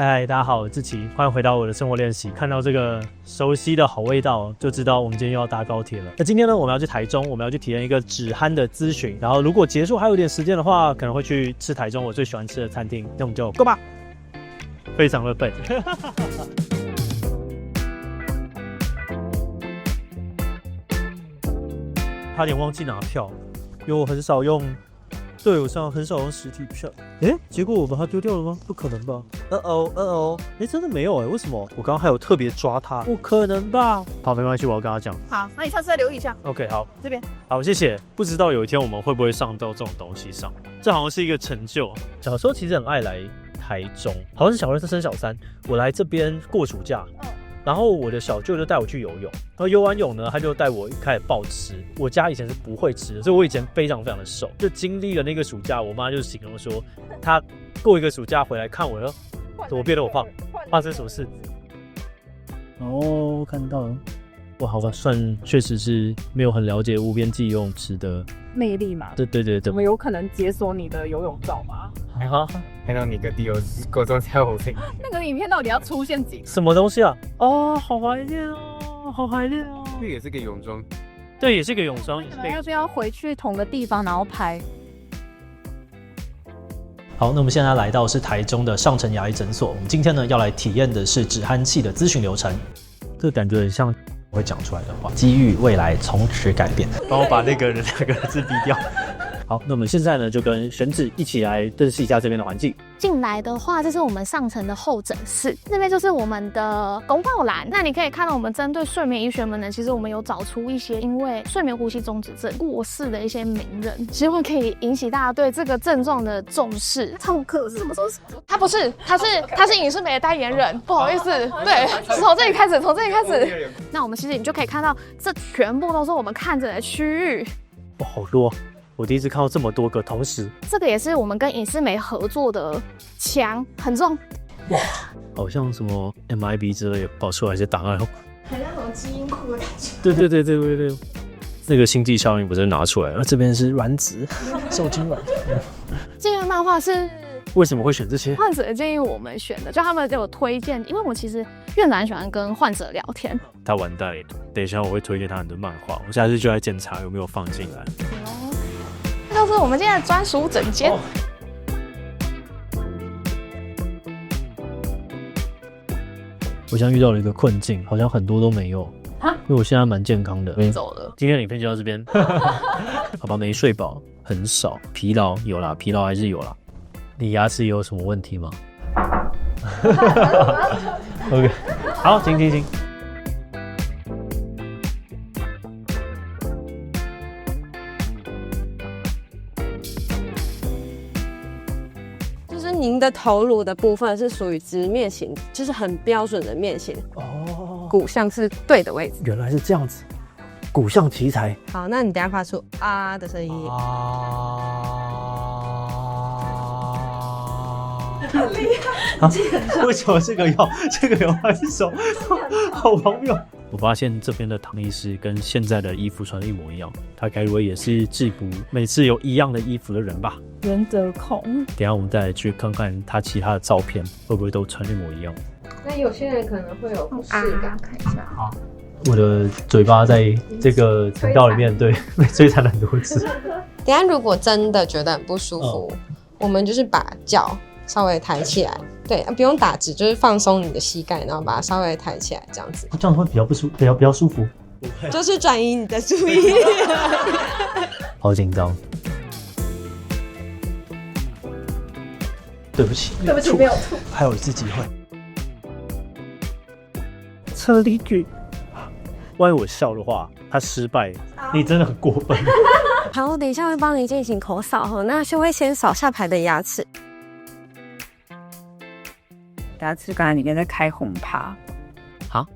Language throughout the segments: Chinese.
嗨，大家好，我是志奇，欢迎回到我的生活练习。看到这个熟悉的好味道，就知道我们今天又要搭高铁了。那今天呢，我们要去台中，我们要去体验一个止鼾的咨询。然后，如果结束还有点时间的话，可能会去吃台中我最喜欢吃的餐厅。那我们就 go 吧，非常的笨。差点忘记拿票，因为我很少用。对，我很少用实体票。结果我把它丢掉了吗？不可能吧真的没有为什么？我刚刚还有特别抓它，不可能吧？好，没关系，我要跟他讲。好，那你下次再留意一下。OK， 好，这边。好，谢谢。不知道有一天我们会不会上到这种东西上？这好像是一个成就。小时候其实很爱来台中，好像是小二升小三，我来这边过暑假。然后我的小舅就带我去游泳，然后游完泳呢，他就带我开始暴吃。我家以前是不会吃的，所以我以前非常非常的瘦。就经历了那个暑假，我妈就形容说，她过一个暑假回来看我，怎么变得我胖？发生什么事？哦，看到了。哇，好吧，算确实是没有很了解无边际游泳池的魅力嘛。对。我们有可能解锁你的游泳照吗？看到你个弟有高中跳舞性，那个影片到底要出现几？什么东西啊？哦，好怀念哦，好怀念哦。这也是个泳装，对，也是个泳装。要不要回去同个地方然后拍？好，那我们现在来到是台中的上城牙医诊所。我们今天呢要来体验的是止鼾器的咨询流程。这感觉很像会讲出来的话，机遇未来从此改变。帮我把那个2个字逼掉。好，那我们现在呢就跟玄子一起来认识一下这边的环境。进来的话，这是我们上层的候诊室，这边就是我们的公告栏。那你可以看到，我们针对睡眠医学们呢，其实我们有找出一些因为睡眠呼吸中止症过世的一些名人，希望可以引起大家对这个症状的重视。唱课是什么时候？他不是，他是影视美的代言人，不好意思，对，从这里开始。那我们其实你就可以看到，这全部都是我们看诊的区域。哇，好多！我第一次看到这么多个同时。这个也是我们跟影视美合作的墙，很重。哇，好像什么 MIB 之类的跑出来一些档案，很像什么基因库的感觉。对。那个星际效应不是拿出来了？这边是卵子，受精卵。这个漫画是为什么会选这些？患者建议我们选的，就他们有推荐，因为我其实院长很喜欢跟患者聊天。他完蛋了，等一下我会推荐他很多漫画，我下次就来检查有没有放进来。这就是我们今天的专属诊间。我现在遇到了一个困境，好像很多都没有。因为我现在蛮健康的。走了。今天的影片就到这边。好吧，没睡饱，很少，疲劳有啦，疲劳还是有啦。你牙齿有什么问题吗？OK， 好，行。您的头颅的部分是属于直面型，就是很标准的面型。哦，骨相是对的位置。原来是这样子，骨相奇才。好，那你等一下发出啊的声音。很厉害，为什么这个要拍手？好荒谬！我发现这边的唐医师跟现在的衣服穿的一模一样，他该不会也是制服每次有一样的衣服的人吧？原则控。等一下我们再来去看看他其他的照片，会不会都穿一模一样？那有些人可能会有不适感，看一下。好，我的嘴巴在这个频道里面对被摧残了很多次。等一下如果真的觉得很不舒服，我们就是把脚稍微抬起来，对，不用打直，就是放松你的膝盖，然后把它稍微抬起来，这样子。这样会比较不舒服，比较舒服。就是转移你的注意力。好紧张。对不起，没有吐。还有一次机会。车厘子，万一我笑的话，他失败，你真的很过分。好，我等一下会帮你进行口扫，那就会先扫下排的牙齿。牙齿刚才里面在开轰趴。好。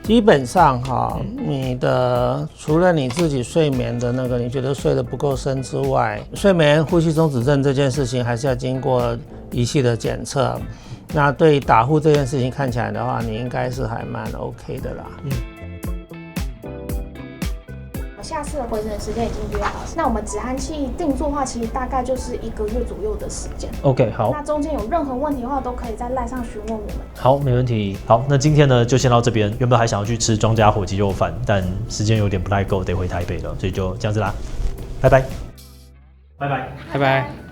基本上你的除了你自己睡眠的那个你觉得睡得不够深之外，睡眠呼吸中止症这件事情还是要经过仪器的检测。那对打呼这件事情看起来的话，你应该是还蛮 OK 的啦。下次的回诊时间已经约好，那我们止鼾器定做的话，其实大概就是1个月左右的时间。OK， 好。那中间有任何问题的话，都可以在赖上询问我们。好，没问题。好，那今天呢就先到这边。原本还想要去吃庄家火鸡肉饭，但时间有点不太够，得回台北了，所以就这样子啦。拜拜，拜拜，拜拜。